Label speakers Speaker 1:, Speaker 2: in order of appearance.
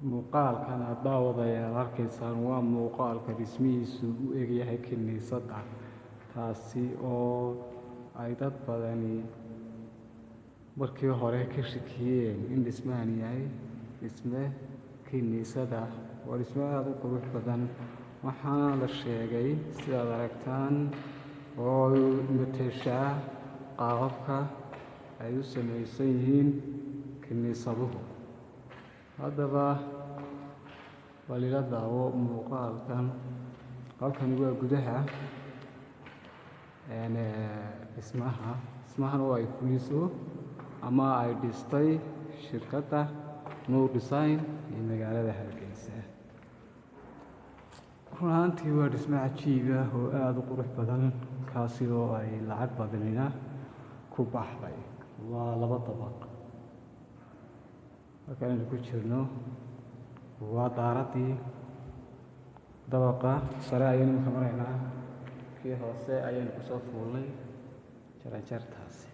Speaker 1: muuqaalkan aad daawadayaal arkaysaan waa muuqaalka dhismihiisu u egyahay kiniisadda, taasi oo ay dad badani markii hore ka shakiyeen in dhismahan yahay dhisme kiniisadda. waa dhisme aad u qurux badan, waxaana la sheegay sidaad aragtaan oo mateshaa qaababka ay u samaysan yihiin kiniisaduhu. haddaba balila daawo muuqaalkan. halkani waa gudaha dhismahan oo ay fuliso ama ay dhistay shirkadda Noor Design ee magaalada Hargeysa. run ahaantii waa dhisme cajiib ah oo aad u qurux badan, kaasi oo ay lacag badanina ku baxday. waa 2 dabaq. halkan aynu ku jirno waa daaradii dabaqa sare ayaynu ka maraynaa, kii hoose ayaynu kusoo fuulnay jaranjartaasi.